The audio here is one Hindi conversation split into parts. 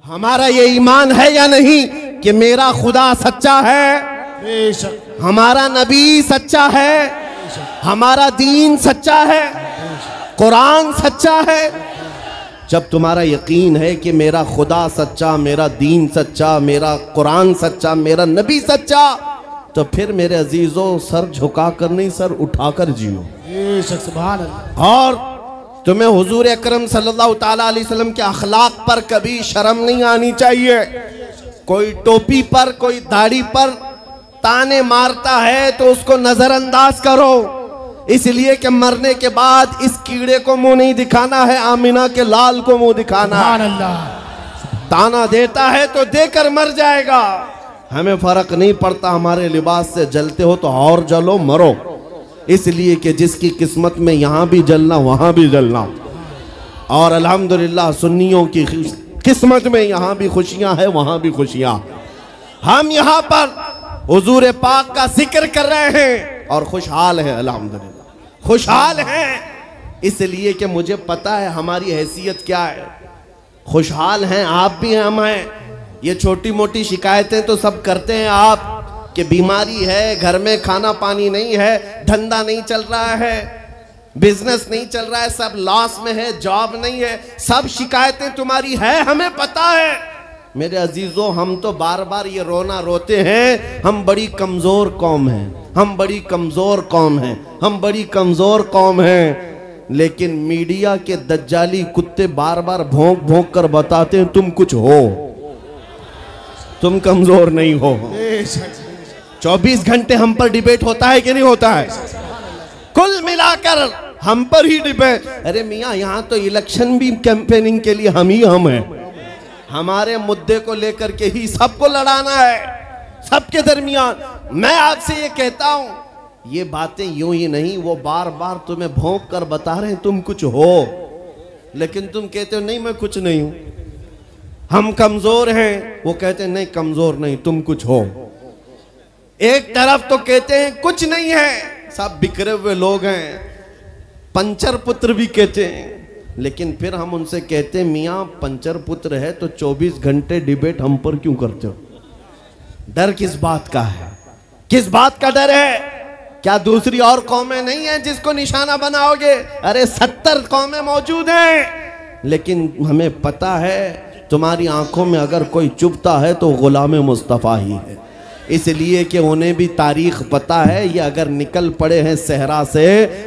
हमारा ये ईमान है या नहीं कि मेरा खुदा सच्चा है, बेशक हमारा नबी सच्चा है, हमारा दीन सच्चा है, कुरान सच्चा है। जब तुम्हारा यकीन है कि मेरा खुदा सच्चा, मेरा दीन सच्चा, मेरा कुरान सच्चा, मेरा नबी सच्चा, तो फिर मेरे अजीजों सर झुकाकर नहीं सर उठाकर जियो। बेशक सुभान अल्लाह। और तुम्हें हुजूर अकरम सल्लल्लाहु ताला अलैहि वसल्लम के अखलाक पर कभी शर्म नहीं आनी चाहिए। कोई टोपी पर, कोई दाढ़ी पर ताने मारता है तो उसको नजरअंदाज करो, इसलिए कि मरने के बाद इस कीड़े को मुंह नहीं दिखाना है, आमिना के लाल को मुंह दिखाना है। ताना देता है तो देकर मर जाएगा। हमें फर्क नहीं पड़ता, हमारे लिबास से जलते हो तो और जलो, मरो, इसलिए कि जिसकी किस्मत में यहाँ भी जलना वहाँ भी जलना। और अल्हम्दुलिल्लाह सुन्नियों की किस्मत में यहाँ भी खुशियाँ हैं, वहाँ भी खुशियाँ। हम यहाँ पर हुजूर पाक का जिक्र कर रहे हैं और खुशहाल हैं, अल्हम्दुलिल्लाह खुशहाल हैं, इसलिए कि मुझे पता है हमारी हैसियत क्या है। खुशहाल हैं, आप भी हैं, हम हैं। ये छोटी मोटी शिकायतें तो सब करते हैं आप, कि बीमारी है, घर में खाना पानी नहीं है, धंधा नहीं चल रहा है, बिजनेस नहीं चल रहा है, सब लॉस में है, जॉब नहीं है, सब शिकायतें तुम्हारी है, हमें पता है। मेरे अजीजों, हम तो बार बार ये रोना रोते हैं, हम बड़ी कमजोर कौम हैं, हम बड़ी कमजोर कौम हैं, हम बड़ी कमजोर कौम हैं। लेकिन मीडिया के दज्जाली कुत्ते बार बार भौंक भौंक कर बताते हैं तुम कुछ हो, तुम कमजोर नहीं हो। 24 घंटे हम पर डिबेट होता है कि नहीं होता है? कुल मिलाकर हम पर ही डिबेट। अरे मियाँ, यहाँ तो इलेक्शन भी कैंपेनिंग के लिए हम हैं। हमारे मुद्दे को लेकर के ही सबको लड़ाना है, सबके दरमियान। मैं आपसे ये कहता हूँ, ये बातें यूं ही नहीं, वो बार बार तुम्हें भौंक कर बता रहे हैं तुम कुछ हो, लेकिन तुम कहते हो नहीं मैं कुछ नहीं हूं, हम कमजोर हैं। वो कहते हैं नहीं कमजोर नहीं, तुम कुछ हो। एक तरफ तो कहते हैं कुछ नहीं है, सब बिखरे हुए लोग हैं, पंचर पुत्र भी कहते हैं, लेकिन फिर हम उनसे कहते हैं मियाँ पंचर पुत्र है तो 24 घंटे डिबेट हम पर क्यों करते हो? डर किस बात का है? किस बात का डर है? क्या दूसरी और कौमें नहीं हैं जिसको निशाना बनाओगे? अरे 70 कौमें मौजूद हैं, लेकिन हमें पता है तुम्हारी आंखों में अगर कोई चुभता है तो गुलाम मुस्तफ़ा ही है, इसलिए कि उन्हें भी तारीख पता है। ये अगर निकल पड़े हैं सहरा से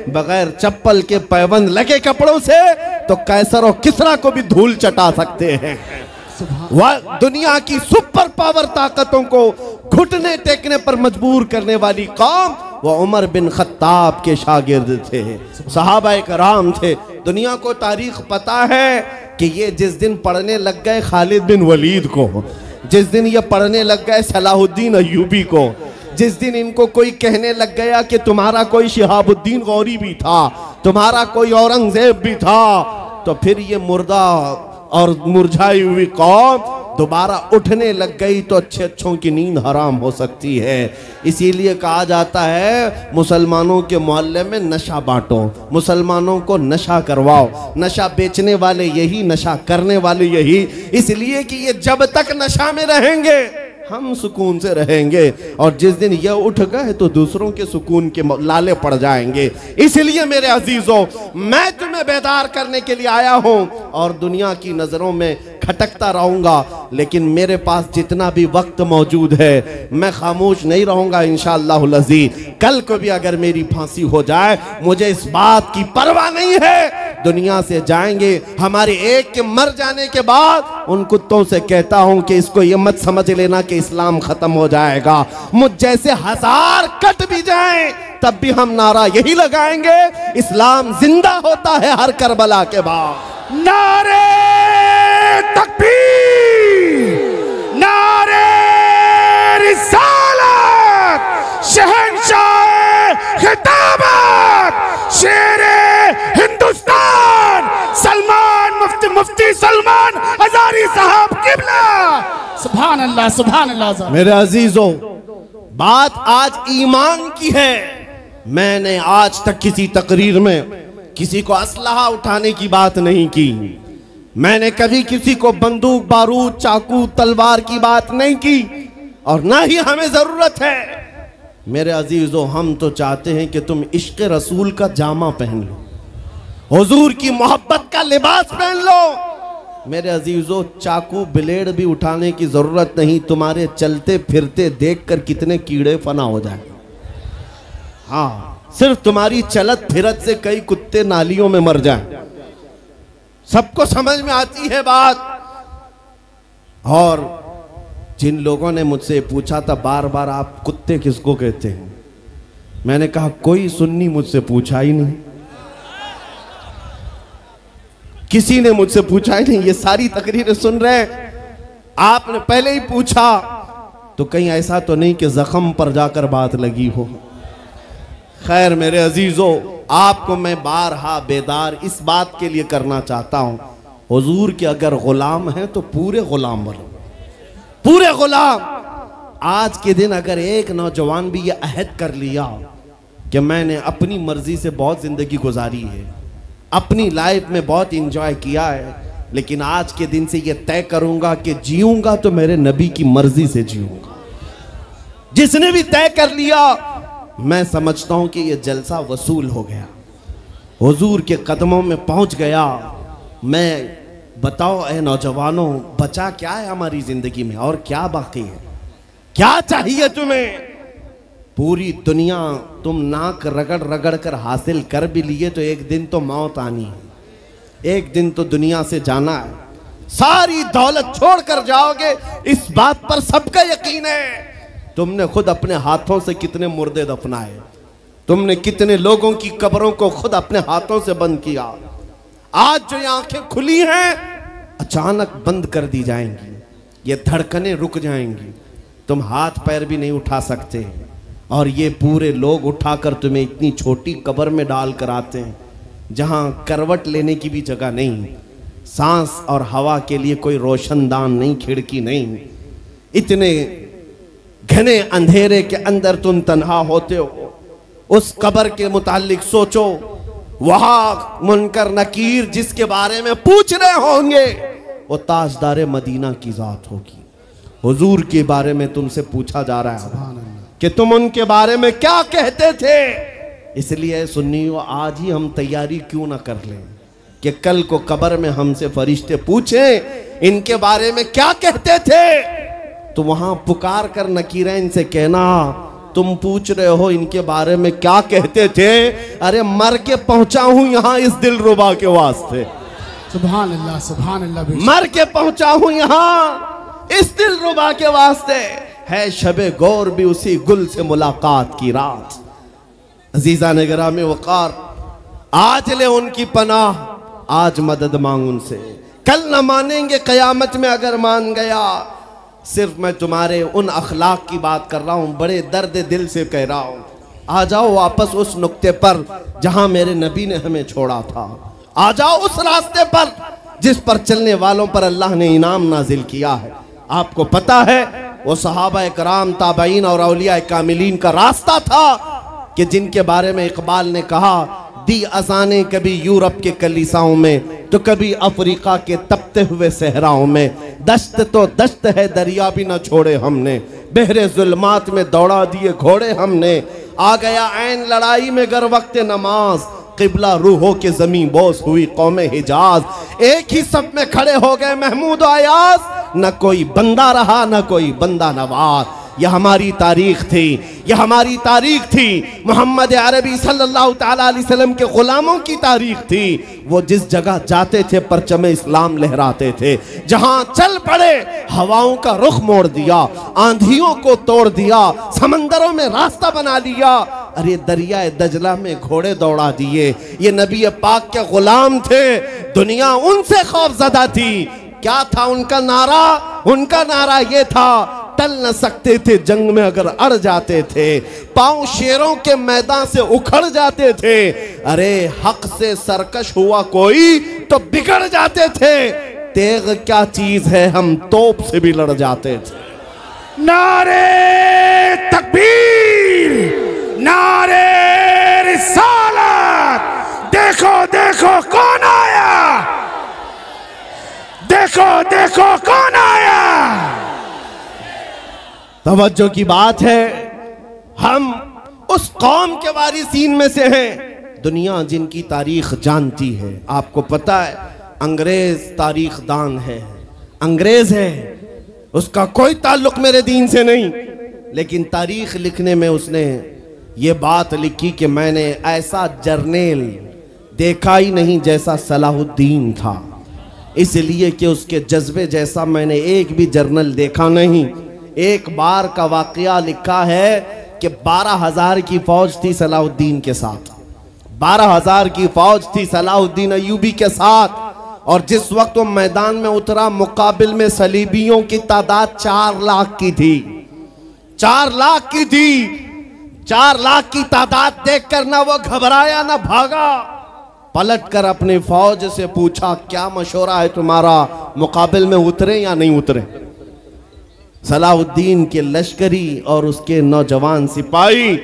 बगैर चप्पल के, पैबंद लगे कपड़ों से, तो कैसर और किसरा को भी धूल चटा सकते हैं। वह दुनिया की सुपर पावर ताकतों को घुटने टेकने पर मजबूर करने वाली कौम, वह उमर बिन खत्ताब के शागिर्द थे, सहाबाए कराम थे। दुनिया को तारीख पता है कि ये जिस दिन पढ़ने लग गए खालिद बिन वलीद को, जिस दिन ये पढ़ने लग गए सलाहुद्दीन अय्यूबी को, जिस दिन इनको कोई कहने लग गया कि तुम्हारा कोई शिहाबुद्दीन गौरी भी था, तुम्हारा कोई औरंगजेब भी था, तो फिर ये मुर्दा और मुरझाई हुई कौम दोबारा उठने लग गई तो अच्छे अच्छों की नींद हराम हो सकती है। इसीलिए कहा जाता है मुसलमानों के मोहल्ले में नशा बांटो, मुसलमानों को नशा करवाओ, नशा बेचने वाले यही, नशा करने वाले यही, इसलिए कि ये जब तक नशा में रहेंगे हम सुकून से रहेंगे, और जिस दिन ये उठ गए तो दूसरों के सुकून के लाले पड़ जाएंगे। इसलिए मेरे अजीजों, मैं तुम्हें बेदार करने के लिए आया हूं और दुनिया की नजरों में खटकता रहूंगा, लेकिन मेरे पास जितना भी वक्त मौजूद है मैं खामोश नहीं रहूंगा इंशाअल्लाहुल अज़ीज़। कल को भी अगर मेरी फांसी हो जाए मुझे इस बात की परवाह नहीं है, दुनिया से जाएंगे। हमारे एक के मर जाने के बाद उन कुत्तों से कहता हूं कि इसको ये मत समझ लेना कि इस्लाम खत्म हो जाएगा, मुझ जैसे 1000 कट भी जाएं तब भी हम नारा यही लगाएंगे, इस्लाम जिंदा होता है हर करबला के बाद। नारे तकबीर, नारे रिसालत, शहंशाह खिताबत, शेरे हिंदुस्तान सलमान मुफ्ती सलमान हजारी साहब किबला। सुभान अल्लाह, सुभान अल्लाह। मेरे अजीजों, बात आज ईमान की है। मैंने आज तक किसी तकरीर में किसी को असलहा उठाने की बात नहीं की, मैंने कभी किसी को बंदूक, बारूद, चाकू, तलवार की बात नहीं की और ना ही हमें जरूरत है। मेरे अजीजों, हम तो चाहते हैं कि तुम इश्क रसूल का जामा पहन लो, हुजूर की मोहब्बत का लिबास पहन लो। मेरे अजीजों, चाकू ब्लेड भी उठाने की जरूरत नहीं, तुम्हारे चलते फिरते देखकर कितने कीड़े फना हो जाए। हाँ, सिर्फ तुम्हारी चलत फिरत से कई कुत्ते नालियों में मर जाएं। सबको समझ में आती है बात। और जिन लोगों ने मुझसे पूछा था बार बार, आप कुत्ते किसको कहते हैं, मैंने कहा कोई सुन्नी मुझसे पूछा ही नहीं, किसी ने मुझसे पूछा ही नहीं। ये सारी तकरीरें सुन रहे हैं, आपने पहले ही पूछा तो कहीं ऐसा तो नहीं कि जख्म पर जाकर बात लगी हो। खैर मेरे अजीजों, आपको मैं बारहा बेदार इस बात के लिए करना चाहता हूं, हुजूर के अगर गुलाम हैं तो पूरे गुलाम बनो, पूरे गुलाम। आज के दिन अगर एक नौजवान भी ये अहद कर लिया कि मैंने अपनी मर्जी से बहुत जिंदगी गुजारी है, अपनी लाइफ में बहुत इंजॉय किया है, लेकिन आज के दिन से ये तय करूंगा कि जीऊंगा तो मेरे नबी की मर्जी से जीऊंगा, जिसने भी तय कर लिया, मैं समझता हूं कि ये जलसा वसूल हो गया, हुजूर के कदमों में पहुंच गया। मैं बताओ ए नौजवानों, बचा क्या है हमारी जिंदगी में और क्या बाकी है? क्या चाहिए तुम्हें? पूरी दुनिया तुम नाक रगड़ रगड़ कर हासिल कर भी लिए तो एक दिन तो मौत आनी है, एक दिन तो दुनिया से जाना है। सारी दौलत छोड़कर जाओगे, इस बात पर सबका यकीन है। तुमने खुद अपने हाथों से कितने मुर्दे दफनाए, तुमने कितने लोगों की कब्रों को खुद अपने हाथों से बंद किया। आज जो ये आंखें खुली हैं अचानक बंद कर दी जाएंगी, ये धड़कनें रुक जाएंगी, तुम हाथ पैर भी नहीं उठा सकते, और ये पूरे लोग उठाकर तुम्हें इतनी छोटी कब्र में डाल कर आते हैं जहां करवट लेने की भी जगह नहीं, सांस और हवा के लिए कोई रोशनदान नहीं, खिड़की नहीं। इतने घने अंधेरे के अंदर तुम तन्हा होते हो। उस कब्र के मुतालिक सोचो, वहां मुनकर नकीर जिसके बारे में पूछ रहे होंगे वो ताजदार मदीना की जात होगी। हुजूर के बारे में तुमसे पूछा जा रहा है कि तुम उनके बारे में क्या कहते थे। इसलिए सुन्नियों, आज ही हम तैयारी क्यों ना कर लें कि कल को कब्र में हमसे फरिश्ते पूछें इनके बारे में क्या कहते थे, तो वहां पुकार कर नकीरा इनसे कहना, तुम पूछ रहे हो इनके बारे में क्या कहते थे, अरे मर के पहुंचा हूं यहां इस दिलरुबा के वास्ते। सुभान अल्लाह, सुभान अल्लाह। मर के पहुंचा हूं यहां इस दिलरुबा के वास्ते। है शबे गौर भी उसी गुल से मुलाकात की रात। अजीजा ने गिरामी वकार, आज ले उनकी पनाह, आज मदद मांग उनसे, कल न मानेंगे कयामत में अगर मान गया। सिर्फ मैं तुम्हारे उन अखलाक की बात कर रहा हूं, बड़े दर्द दिल से कह रहा हूं। आ जाओ वापस उस नुक्ते पर जहां मेरे नबी ने हमें छोड़ा था, आ जाओ उस रास्ते पर जिस पर चलने वालों पर अल्लाह ने इनाम नाजिल किया है। आपको पता है वो सहाबा कराम, ताबईन और औलिया कामिलीन का रास्ता था कि जिनके बारे में इकबाल ने कहा, दी अजाने कभी यूरोप के कलीसाओं में तो कभी अफ्रीका के तपते हुए सहराओं में। दश्त तो दश्त है दरिया भी न छोड़े हमने, बहरे जुल्मात में दौड़ा दिए घोड़े हमने। आ गया ऐन लड़ाई में गर वक्त नमाज, किबला रूहों के जमीन बोस हुई कौमे हिजाज। एक ही सब में खड़े हो गए महमूद अयाज, न कोई बंदा रहा न कोई बंदा नवाज। यह हमारी तारीख थी, यह हमारी तारीख थी। मोहम्मद अरबी सल्लल्लाहु ताला अलैहि वसल्लम के गुलामों की तारीख थी। वो जिस जगह जाते थे परचम इस्लाम लहराते थे, जहां चल पड़े हवाओं का रुख मोड़ दिया, आंधियों को तोड़ दिया, समंदरों में रास्ता बना लिया। अरे दरिया दजला में घोड़े दौड़ा दिए। ये नबी पाक के गुलाम थे, दुनिया उनसे खौफजदा थी। क्या था उनका नारा? उनका नारा ये था, टल न सकते थे जंग में अगर अड़ जाते थे, पांव शेरों के मैदान से उखड़ जाते थे। अरे हक से सरकश हुआ कोई तो बिगड़ जाते थे। तेग क्या चीज है, हम तोप से भी लड़ जाते थे। नारे तकबीर, नारे रिसालत, देखो देखो कौन आया। देखो देखो कौन आया। तवज्जो की बात है, हम उस कौम के वारिसीन में से हैं, दुनिया जिनकी तारीख जानती है। आपको पता है अंग्रेज तारीख दान है, अंग्रेज है, उसका कोई ताल्लुक मेरे दीन से नहीं, लेकिन तारीख लिखने में उसने ये बात लिखी कि मैंने ऐसा जर्नेल देखा ही नहीं जैसा सलाहुद्दीन था, इसलिए कि उसके जज्बे जैसा मैंने एक भी जर्नल देखा नहीं। एक बार का वाकया लिखा है कि 12,000 की फौज थी सलाहुद्दीन के साथ, 12,000 की फौज थी सलाहुद्दीन अय्यूबी के साथ, और जिस वक्त वो मैदान में उतरा मुकाबिल में सलीबियों की तादाद 4 लाख की थी, 4 लाख की थी। 4 लाख की तादाद देखकर ना वो घबराया ना भागा, पलटकर अपनी फौज से पूछा क्या मशवरा है तुम्हारा, मुकाबिल में उतरे या नहीं उतरे। सलाहुद्दीन के लश्करी और उसके नौजवान सिपाही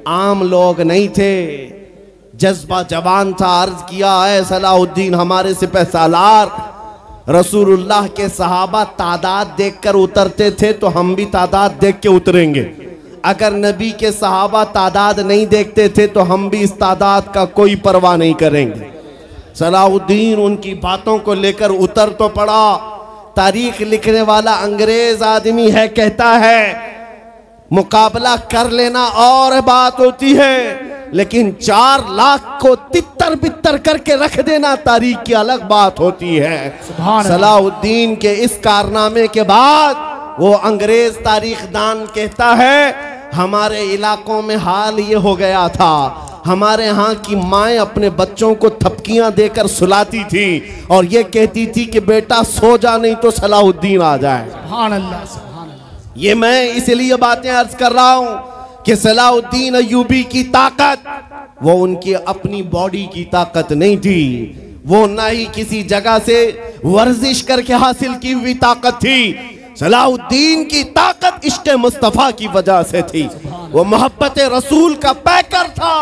आम लोग नहीं थे, जज्बा जवान था। अर्ज किया है सलाहुद्दीन हमारे सिपह सालार, रसूलुल्लाह के सहाबा तादाद देखकर उतरते थे तो हम भी तादाद देख के उतरेंगे, अगर नबी के सहाबा तादाद नहीं देखते थे तो हम भी इस तादाद का कोई परवाह नहीं करेंगे। सलाहुद्दीन उनकी बातों को लेकर उतर तो पड़ा। तारीख लिखने वाला अंग्रेज आदमी है, कहता है मुकाबला कर लेना और बात होती है, लेकिन 4 लाख को तितर बितर करके रख देना तारीख की अलग बात होती है। सलाहुद्दीन के इस कारनामे के बाद वो अंग्रेज तारीखदान कहता है हमारे इलाकों में हाल ये हो गया था, हमारे यहाँ की माएँ अपने बच्चों को थपकियां देकर सुलाती थी और ये कहती थी कि बेटा सो जा नहीं तो सलाहुद्दीन आ जाए। सुभान अल्लाह, सुभान अल्लाह। ये मैं इसलिए बातें अर्ज कर रहा हूँ कि सलाहुद्दीन अय्यूबी की ताकत वो उनकी अपनी बॉडी की ताकत नहीं थी, वो ना ही किसी जगह से वर्जिश करके हासिल की हुई ताकत थी। सलाहुद्दीन की ताकत इश्क़ मुस्तफ़ा की वजह से थी, वो मोहब्बत रसूल का पैकर था।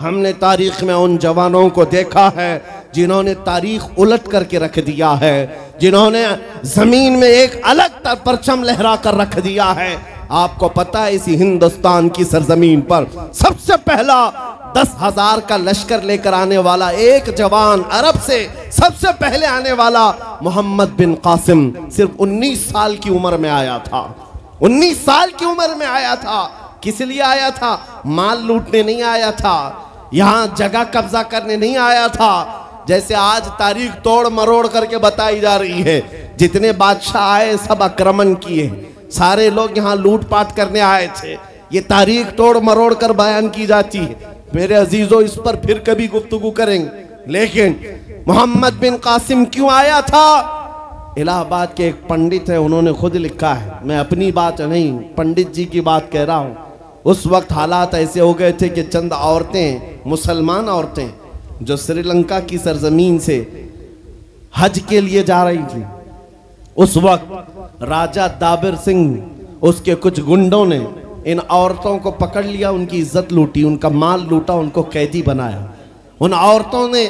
हमने तारीख में उन जवानों को देखा है जिन्होंने तारीख उलट करके रख दिया है, जिन्होंने जमीन में एक अलग परचम लहरा कर रख दिया है। आपको पता है इसी हिंदुस्तान की सरजमीन पर सबसे पहला 10,000 का लश्कर लेकर आने वाला एक जवान, अरब से सबसे पहले आने वाला मोहम्मद बिन कासिम सिर्फ 19 साल की उम्र में आया था। 19 साल की उम्र में आया था। किस लिए आया था? माल लूटने नहीं आया था, यहाँ जगह कब्जा करने नहीं आया था। जैसे आज तारीख तोड़ मरोड़ करके बताई जा रही है, जितने बादशाह आए सब आक्रमण किए, सारे लोग यहाँ लूटपाट करने आए थे, ये तारीख तोड़ मरोड़ कर बयान की जाती है। मेरे अजीजों इस पर फिर कभी गुफ्तगू करेंगे, लेकिन मोहम्मद बिन कासिम क्यों आया था? इलाहाबाद के एक पंडित है, उन्होंने खुद लिखा है, मैं अपनी बात नहीं पंडित जी की बात कह रहा हूँ। उस वक्त हालात ऐसे हो गए थे कि चंद औरतें, मुसलमान औरतें जो श्रीलंका की सरजमीन से हज के लिए जा रही थी, उस वक्त राजा दाबिर सिंह उसके कुछ गुंडों ने इन औरतों को पकड़ लिया, उनकी इज्जत लूटी, उनका माल लूटा, उनको कैदी बनाया। उन औरतों ने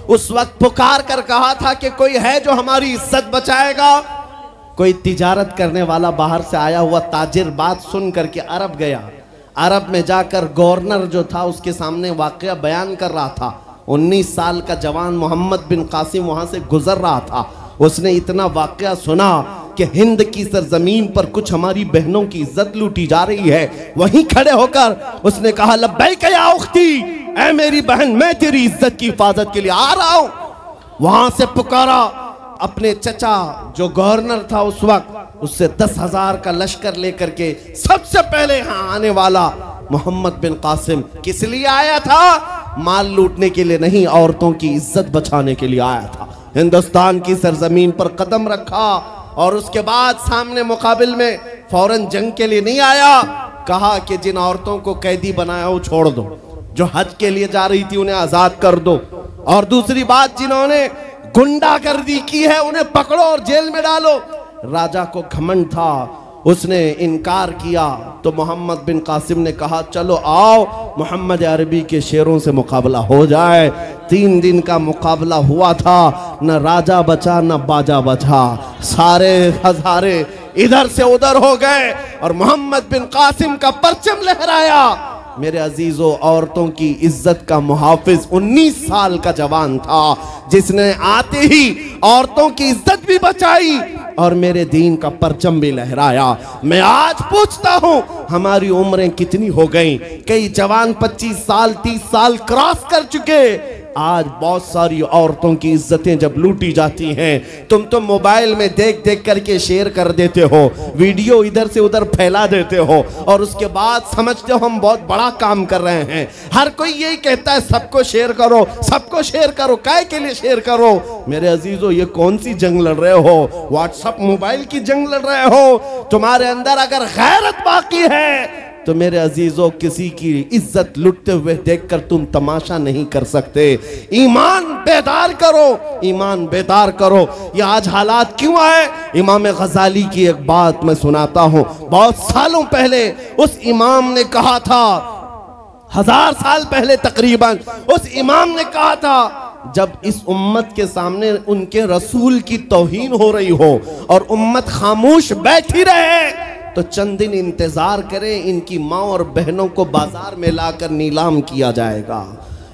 उस वक्त पुकार कर कहा था कि कोई है जो हमारी इज्जत बचाएगा। कोई तिजारत करने वाला बाहर से आया हुआ ताजिर बात सुन करके अरब गया। अरब में जाकर गवर्नर जो था उसके सामने वाकया बयान कर रहा था। 19 साल का जवान मोहम्मद बिन कासिम वहां से गुजर रहा था। उसने इतना वाकया सुना कि हिंद की सरजमीन पर कुछ हमारी बहनों की इज्जत लूटी जा रही है। वहीं खड़े होकर उसने कहा लब्बैक या उख्ती, ऐ मेरी बहन मैं तेरी इज्जत की हिफाजत के लिए आ रहा हूं। वहां से पुकारा अपने चचा जो गवर्नर था उस वक्त, उससे 10,000 का लश्कर लेकर के सबसे पहले यहाँ आने वाला मोहम्मद बिन कासिम किस लिए आया था? माल लूटने के लिए नहीं, औरतों की इज्जत बचाने के लिए आया था। हिंदुस्तान की सरजमीन पर कदम रखा और उसके बाद सामने मुकाबिल में फौरन जंग के लिए नहीं आया। कहा कि जिन औरतों को कैदी बनाया वो छोड़ दो, जो हज के लिए जा रही थी उन्हें आजाद कर दो, और दूसरी बात जिन्होंने गुंडागर्दी की है उन्हें पकड़ो और जेल में डालो। राजा को घमंड था, उसने इनकार किया तो मोहम्मद बिन कासिम ने कहा चलो आओ मोहम्मद अरबी के शेरों से मुकाबला हो जाए। 3 दिन का मुकाबला हुआ था, न राजा बचा न बाजा बचा, सारे हजारे इधर से उधर हो गए और मोहम्मद बिन कासिम का परचम लहराया। मेरे अजीजों, औरतों की इज्जत का मुहाफिज 19 साल का जवान था जिसने आते ही औरतों की इज्जत भी बचाई और मेरे दीन का परचम भी लहराया। मैं आज पूछता हूं हमारी उम्रें कितनी हो गई? कई जवान 25 साल 30 साल क्रॉस कर चुके। आज बहुत सारी औरतों की इज्जतें जब लूटी जाती हैं, तुम तो मोबाइल में देख देख करके शेयर कर देते हो, वीडियो इधर से उधर फैला देते हो और उसके बाद समझते हो हम बहुत बड़ा काम कर रहे हैं। हर कोई यही कहता है सबको शेयर करो, सबको शेयर करो, काय के लिए शेयर करो? मेरे अजीजों, ये कौन सी जंग लड़ रहे हो? व्हाट्सएप मोबाइल की जंग लड़ रहे हो? तुम्हारे अंदर अगर गैरत बाकी है तो मेरे अजीजों, किसी की इज्जत लुटते हुए देखकर तुम तमाशा नहीं कर सकते। ईमान बेदार करो, ईमान बेदार करो। ये आज हालात क्यों आए? इमाम गजाली की एक बात मैं सुनाता हूं। बहुत सालों पहले उस इमाम ने कहा था, 1000 साल पहले तकरीबन, उस इमाम ने कहा था जब इस उम्मत के सामने उनके रसूल की तौहीन हो रही हो और उम्मत खामोश बैठी रहे तो चंद दिन इंतजार करें, इनकी माँ और बहनों को बाजार में लाकर नीलाम किया जाएगा,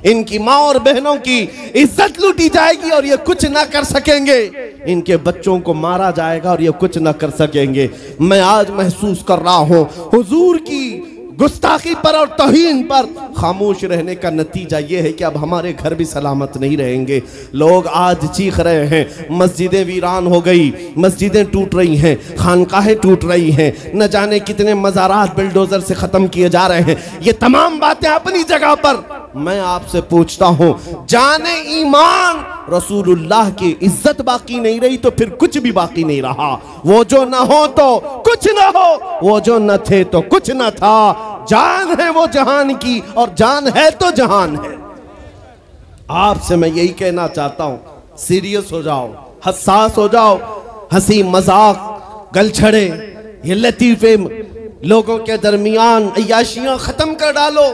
इनकी माँ और बहनों की इज्जत लूटी जाएगी और ये कुछ ना कर सकेंगे, इनके बच्चों को मारा जाएगा और ये कुछ ना कर सकेंगे। मैं आज महसूस कर रहा हूँ हुजूर की गुस्ताखी पर और तौहीन पर खामोश रहने का नतीजा ये है कि अब हमारे घर भी सलामत नहीं रहेंगे। लोग आज चीख रहे हैं, मस्जिदें वीरान हो गई, मस्जिदें टूट रही हैं, खानकाहें टूट रही हैं, न जाने कितने मज़ारात बिल्डोजर से ख़त्म किए जा रहे हैं। ये तमाम बातें अपनी जगह पर। मैं आपसे पूछता हूँ, जाने ईमान रसूलुल्लाह की इज्जत बाकी नहीं रही तो फिर कुछ भी बाकी नहीं रहा। वो जो न हो तो कुछ न हो, वो जो न थे तो कुछ न था। जान है वो जहान की और जान है तो जहान है। आपसे मैं यही कहना चाहता हूं, सीरियस हो जाओ, हसास हो जाओ। हंसी मजाक गलछड़े ये लतीफे लोगों के दरमियान अय्याशियां खत्म कर डालो।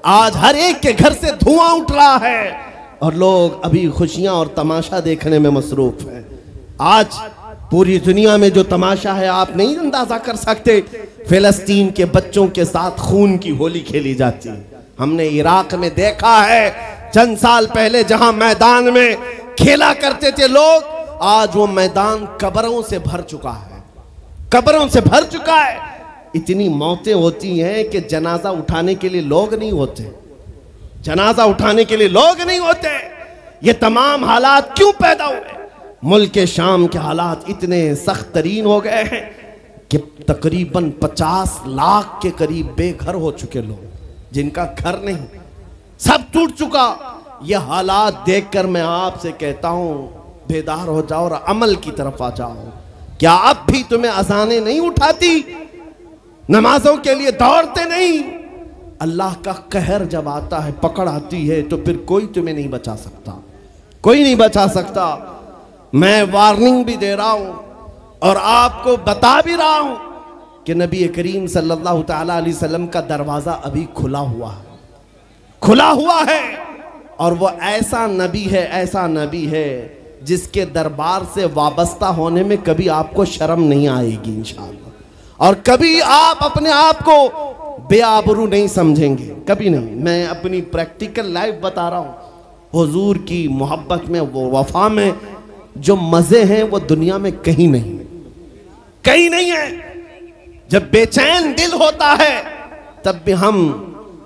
आज हर एक के घर से धुआं उठ रहा है और लोग अभी खुशियां और तमाशा देखने में मसरूफ हैं। आज पूरी दुनिया में जो तमाशा है आप नहीं अंदाजा कर सकते। फिलिस्तीन के बच्चों के साथ खून की होली खेली जाती है। हमने इराक में देखा है चंद साल पहले जहां मैदान में खेला करते थे लोग, आज वो मैदान कब्रों से भर चुका है, कब्रों से भर चुका है। इतनी मौतें होती हैं कि जनाजा उठाने के लिए लोग नहीं होते, जनाजा उठाने के लिए लोग नहीं होते। ये तमाम हालात क्यों पैदा हुए? मुल्क शाम के हालात इतने सख्त तरीन हो गए हैं कि तकरीबन 50 लाख के करीब बेघर हो चुके लोग, जिनका घर नहीं, सब टूट चुका। ये हालात देखकर मैं आपसे कहता हूं, बेदार हो जाओ और अमल की तरफ आ जाओ। क्या अब भी तुम्हें अज़ानें नहीं उठाती? नमाजों के लिए दौड़ते नहीं? अल्लाह का कहर जब आता है, पकड़ आती है, तो फिर कोई तुम्हें नहीं बचा सकता, कोई नहीं बचा सकता। मैं वार्निंग भी दे रहा हूं और आपको बता भी रहा हूं कि नबी करीम सल्लल्लाहु ताला अलैहि वसल्लम का दरवाजा अभी खुला हुआ है, खुला हुआ है। और वो ऐसा नबी है, ऐसा नबी है जिसके दरबार से वाबस्ता होने में कभी आपको शर्म नहीं आएगी इंशाअल्लाह, और कभी आप अपने आप को बेआबरू नहीं समझेंगे, कभी नहीं। मैं अपनी प्रैक्टिकल लाइफ बता रहा हूं। हुजूर की मोहब्बत में, वो वफा में जो मजे हैं वो दुनिया में कहीं नहीं, कहीं नहीं है। जब बेचैन दिल होता है तब भी हम,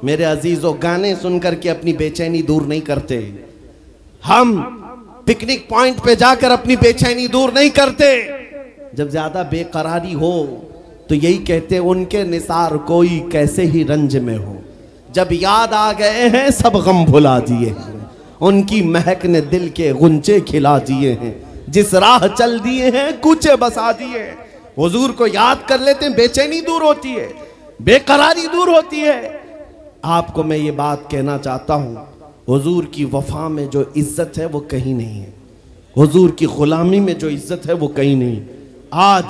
मेरे अजीजों, गाने सुनकर के अपनी बेचैनी दूर नहीं करते। हम पिकनिक पॉइंट पे जाकर अपनी बेचैनी दूर नहीं करते। जब ज्यादा बेकरारी हो तो यही कहते, उनके निसार कोई कैसे ही रंज में हो, जब याद आ गए हैं सब गम भुला दिए हैं, उनकी महक ने दिल के गुंचे खिला दिए हैं, जिस राह चल दिए हैं कूचे बसा दिए हैं। हुजूर को याद कर लेते हैं, बेचैनी दूर होती है, बेकरारी दूर होती है। आपको मैं ये बात कहना चाहता हूँ, हुजूर की वफा में जो इज्जत है वो कहीं नहीं है, हुजूर की गुलामी में जो इज्जत है वो कहीं नहीं। आज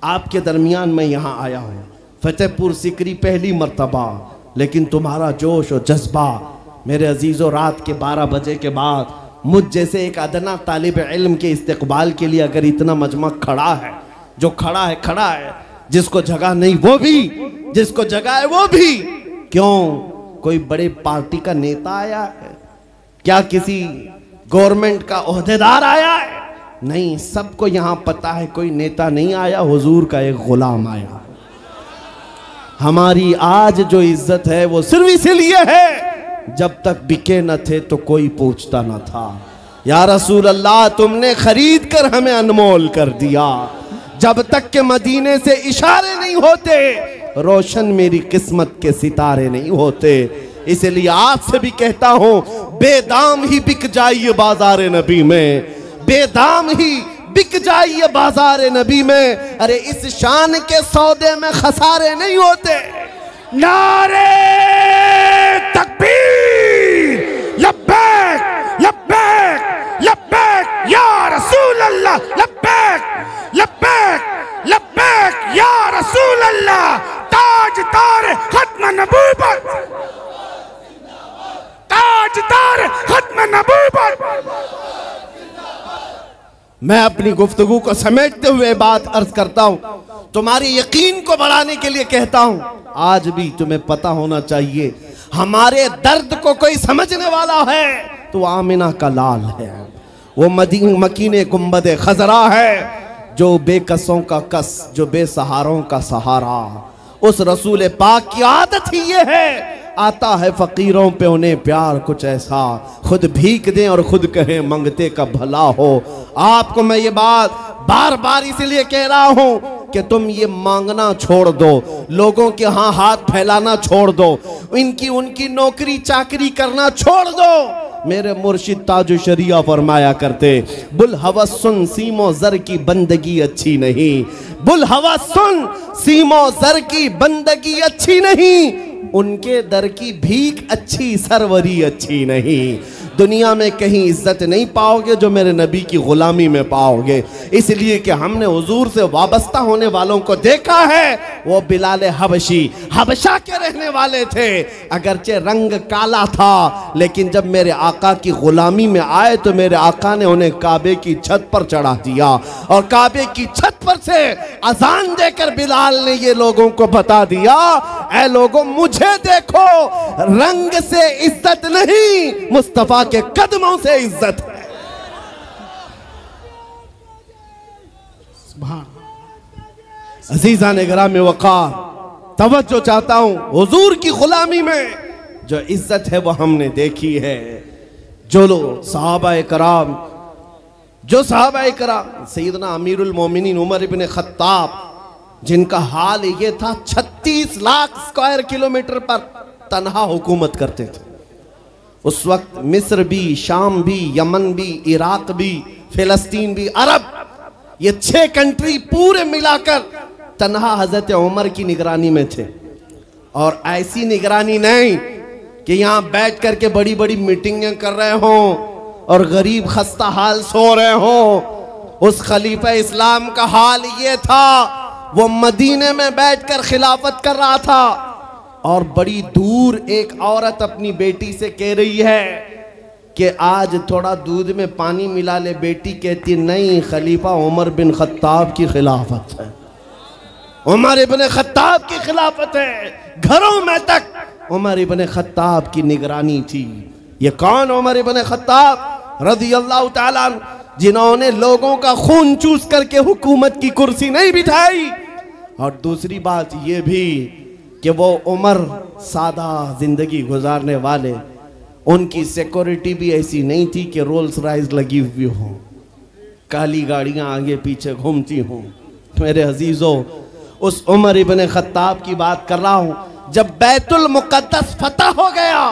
आपके दरमियान मैं यहाँ आया हूँ, फतेहपुर सिकरी पहली मर्तबा, लेकिन तुम्हारा जोश और जज्बा मेरे अजीज़ों, रात के 12 बजे के बाद मुझ जैसे एक अदना तालिब इल्म के इस्तकबाल के लिए अगर इतना मजमा खड़ा है, जो खड़ा है, जिसको जगह नहीं वो भी, जिसको जगह है वो भी, क्यों कोई बड़े पार्टी का नेता आया है? क्या किसी गवर्नमेंट का ओहदेदार आया है? नहीं, सबको यहाँ पता है कोई नेता नहीं आया, हुजूर का एक गुलाम आया। हमारी आज जो इज्जत है वो सिर्फ इसीलिए है, जब तक बिके न थे तो कोई पूछता न था। या रसूल अल्लाह, तुमने खरीद कर हमें अनमोल कर दिया। जब तक के मदीने से इशारे नहीं होते, रोशन मेरी किस्मत के सितारे नहीं होते। इसलिए आपसे भी कहता हूं, बेदाम ही बिक जाइए बाजार नबी में, बेदाम ही बिक जाइए बाजार नबी में। अरे इस शान के सौदे में खसारे नहीं होते। नारे तकबीर, लब्बैक लब्बैक लब्बैक या रसूल अल्लाह, लब्बैक लब्बैक लब्बैक या रसूल अल्लाह। ताजदार खत्म नबूवत, ताजदार खत्म नबूवत। मैं अपनी गुफ्तगू को समेटते हुए बात अर्ज करता हूं, तुम्हारे यकीन को बढ़ाने के लिए कहता हूं, आज भी तुम्हें पता होना चाहिए, हमारे दर्द को कोई समझने वाला है तो आमिना का लाल है, वो मकीने गुंबद खजरा है, जो बेकसों का कस, जो बेसहारों का सहारा। उस रसूल पाक की आदत ही ये है, आता है फकीरों पे उन्हें प्यार कुछ ऐसा, खुद भीख दें और खुद कहें मंगते का भला हो। आपको मैं ये बात बार बार इसलिए कह रहा हूं कि तुम ये मांगना छोड़ दो, लोगों के यहाँ हाथ फैलाना छोड़ दो, इनकी उनकी नौकरी चाकरी करना छोड़ दो। मेरे मुर्शिद ताजु शरिया फरमाया करते, बुल हवस सुन सीमो जर की बंदगी अच्छी नहीं, बुल हवस सुन सीमो जर की बंदगी अच्छी नहीं, उनके दर की भीख अच्छी, सरवरी अच्छी नहीं। दुनिया में कहीं इज्जत नहीं पाओगे जो मेरे नबी की गुलामी में पाओगे। इसलिए कि हमने हुजूर से वाबस्ता होने वालों को देखा है, वो बिलाल हबशी हबशा के रहने वाले थे, अगरचे रंग काला था, लेकिन जब मेरे आका की गुलामी में आए तो मेरे आका ने उन्हें काबे की छत पर चढ़ा दिया, और काबे की छत पर से अजान देकर बिलाल ने ये लोगों को बता दिया, ऐ लोगों मुझे देखो, रंग से इज्जत नहीं, मुस्तफा के कदमों से इज्जत है। अजीजा ने ग्राम वकार, तवज्जो चाहता हूं, हुजूर की गुलामी में जो इज्जत है वो हमने देखी है। जो लोग सहाबा कराम, सैयदना अमीरुल मोमिनीन उमर इब्न खत्ताब, जिनका हाल ये था 36 लाख स्क्वायर किलोमीटर पर तन्हा हुकूमत करते थे। उस वक्त मिस्र भी, शाम भी, यमन भी, इराक भी, फिलिस्तीन भी, अरब, ये 6 कंट्री पूरे मिलाकर तन्हा हजरत उमर की निगरानी में थे। और ऐसी निगरानी नहीं कि यहाँ बैठ करके बड़ी बड़ी मीटिंगें कर रहे हों और गरीब खस्ता हाल सो रहे हों। उस खलीफा इस्लाम का हाल ये था, वो मदीने में बैठकर खिलाफत कर रहा था, और बड़ी दूर एक औरत अपनी बेटी से कह रही है कि आज थोड़ा दूध में पानी मिला ले। बेटी कहती नहीं, खलीफा उमर बिन खत्ताब की खिलाफत है, उमर इब्न खत्ताब की खिलाफत है। घरों में तक उमर इब्न खत्ताब की निगरानी थी। ये कौन? उमर इब्न खत्ताब रज़ियल्लाहु ताला, जिन्होंने लोगों का खून चूस करके हुकूमत की कुर्सी नहीं बिठाई। और दूसरी बात ये भी कि वो उमर सादा जिंदगी गुजारने वाले, उनकी सिक्योरिटी भी ऐसी नहीं थी कि रोल्स रॉयस लगी हुई हो, काली गाड़ियां आगे पीछे घूमती हों। मेरे अजीजों, उस उमर इब्न खत्ताब की बात कर रहा हूं। जब बैतुल मुक़द्दस फतह हो गया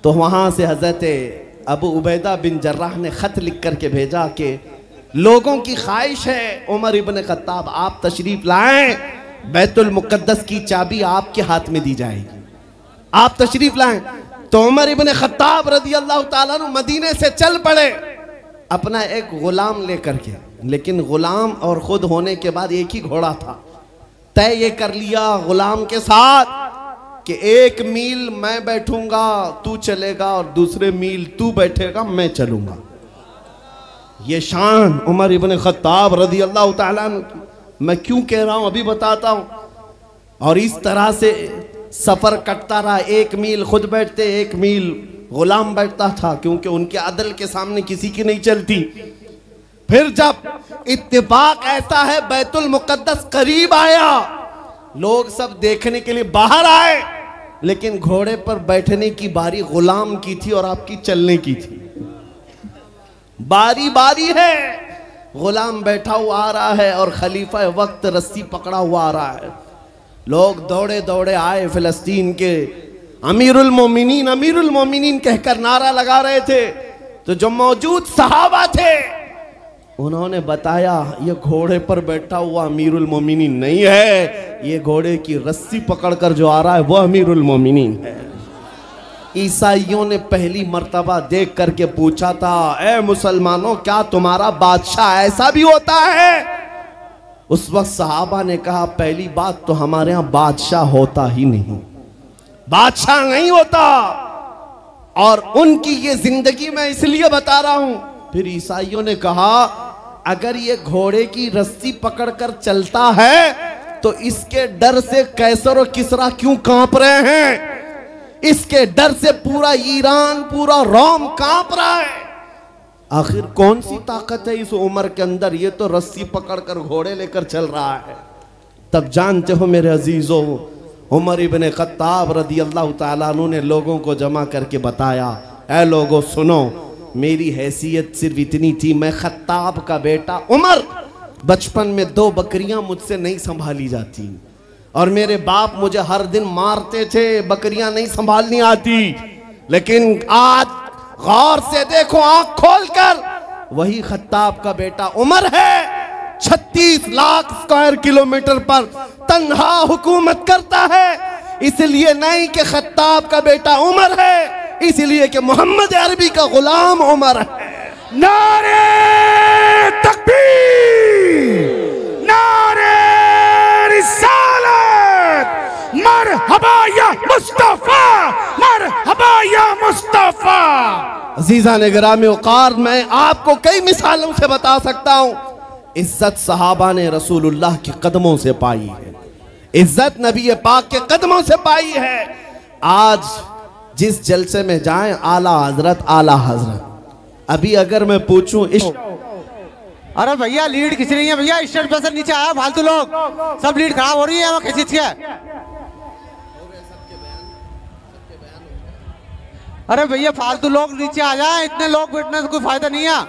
तो वहां से हजरत अबू उबैदा बिन जर्राह ने खत लिख करके भेजा कि लोगों की ख्वाहिश है उमर इब्न खत्ताब आप तशरीफ लाएं, बैतुल मुक़द्दस की चाबी आपके हाथ में दी जाएगी, आप तशरीफ लाएं। तो उमर इब्न खत्ताब रज़ियल्लाहु ताला अन्हु मदीने से चल पड़े। अपना एक गुलाम लेकर के, लेकिन गुलाम और खुद होने के बाद एक ही घोड़ा था। तय ये कर लिया गुलाम के साथ कि 1 मील मैं बैठूंगा तू चलेगा और दूसरे मील तू बैठेगा मैं चलूंगा। ये शान उमर इब्न खत्ताब रज़ी अल्लाह ताला अन्हु की। मैं क्यों कह रहा हूं अभी बताता हूं। और इस तरह से सफर कटता रहा। 1 मील खुद बैठते, 1 मील गुलाम बैठता था, क्योंकि उनके अदल के सामने किसी की नहीं चलती। फिर जब इत्तेफाक ऐसा है बैतुल मुक़द्दस करीब आया, लोग सब देखने के लिए बाहर आए, लेकिन घोड़े पर बैठने की बारी गुलाम की थी और आपकी चलने की थी। बारी बारी है, गुलाम बैठा हुआ आ रहा है और खलीफा वक्त रस्सी पकड़ा हुआ आ रहा है। लोग दौड़े दौड़े आए, फिलिस्तीन के अमीरुल मोमिनीन कहकर नारा लगा रहे थे। तो जो मौजूद सहाबा थे उन्होंने बताया ये घोड़े पर बैठा हुआ अमीरुल मोमिनीन नहीं है, ये घोड़े की रस्सी पकड़कर जो आ रहा है वो अमीरुल मोमिनीन है। ईसाइयों ने पहली मर्तबा देख करके पूछा था, ए मुसलमानों क्या तुम्हारा बादशाह ऐसा भी होता है? उस वक्त सहाबा ने कहा पहली बात तो हमारे यहाँ बादशाह होता ही नहीं, बादशाह नहीं होता। और उनकी ये जिंदगी मैं इसलिए बता रहा हूं। फिर ईसाइयों ने कहा अगर ये घोड़े की रस्सी पकड़कर चलता है तो इसके डर से कैसर और किसरा क्यों कांप रहे हैं? इसके डर से पूरा ईरान, पूरा रोम कांप रहा है। आखिर कौन सी ताकत है इस उमर के अंदर? ये तो रस्सी पकड़कर घोड़े लेकर चल रहा है। तब जानते हो मेरे अजीजों, उमर इब्न खत्ताब रज़ी अल्लाह ताला अन्हु ने लोगों को जमा करके बताया, ऐ लोगों सुनो, मेरी हैसियत सिर्फ इतनी थी, मैं खत्ताब का बेटा उमर, बचपन में 2 बकरियां मुझसे नहीं संभाली जाती और मेरे बाप मुझे हर दिन मारते थे, बकरियां नहीं संभालनी आती। लेकिन आज गौर से देखो, आंख खोलकर, वही खत्ताब का बेटा उमर है। 36 लाख स्क्वायर किलोमीटर पर तन्हा हुकूमत करता है। इसलिए नहीं कि खत्ताब का बेटा उमर है, इसलिए कि मोहम्मद अरबी का गुलाम उमर है। नारे तकबीर, नारे रिसालत, मरहबा या मुस्तफा, मरहबा या मुस्तफा। अजीज़ान गिरामी औक़ार, मैं आपको कई मिसालों से बता सकता हूँ। इज्जत सहाबा ने रसूलुल्लाह के कदमों से पाई है, इज्जत नबी पाक के कदमों से पाई है। आज जिस जलसे में जाएं, आला हजरत आला हजरत। अभी अगर मैं पूछूं अरे भैया लीड खींच रही है भैया, स्टेज पे से नीचे आया, फालतू लोग सब लीड खराब हो रही है, वो खींच के। अरे भैया फालतू लोग नीचे आ जाए, इतने लोग बैठने से कोई फायदा नहीं है,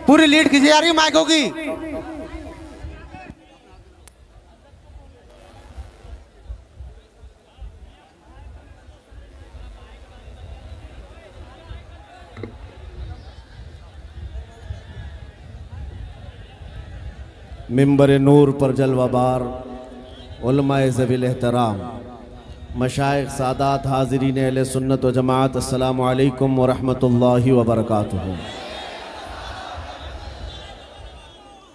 पूरी लीड खींची जा रही है माइकों की। मिंबर नूर पर जलवाबार उलमाए ज़वील एहतराम, मशाइख सादात, हाज़रीन अहले सुन्नत व जमात, अस्सलामु अलैकुम व रहमतुल्लाहि व बरकातुहू।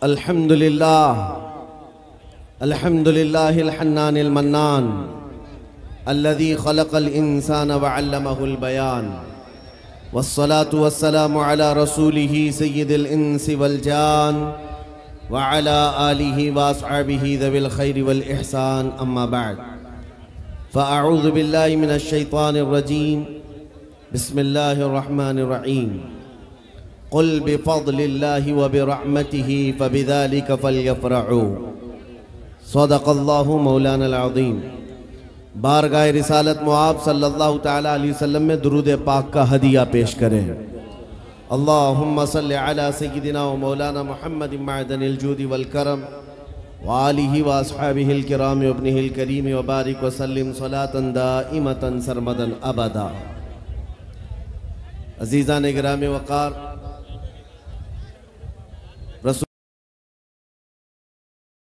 अल्हम्दुलिल्लाह, अल्हम्दुलिल्लाहिल हन्नानिल मन्नान, अल्लज़ी खलक़ल इंसान व अल्लमहुल बयान, वस्सलातु वस्सलामु अला रसूलिही सय्यिदिल इंसी वल जान व अला आलिही व अस्हाबिही ज़विल खैरि वल इहसान, अम्मा बअद। फ़अऊज़ु बिल्लाहि मिनश शैतानिर रजीम, बिस्मिल्लाहिर रहमानिर रहीम। क़ुल बिफ़ज़लिल्लाहि व बिरहमतिही फ़बिज़ालिका फ़ल्यफ़रहू, सदक़ल्लाहु मौलानल अज़ीम। बारगाह रिसालत मुआब सल्लल्लाहु तआला अलैहि वसल्लम में दुरूद पाक का हदिया पेश करें। अल्लाहुम्मा सल्लि अला सय्यिदिना व मौलाना मुहम्मद मअदनिल जूदि वल करम व आलिहि व अस्हाबिहिल किराम व इब्निहिल करीम व बारिक व सल्लिम सलातन दाइमतन सरमदन अबदा। अज़ीज़ान गिरामी वक़ार,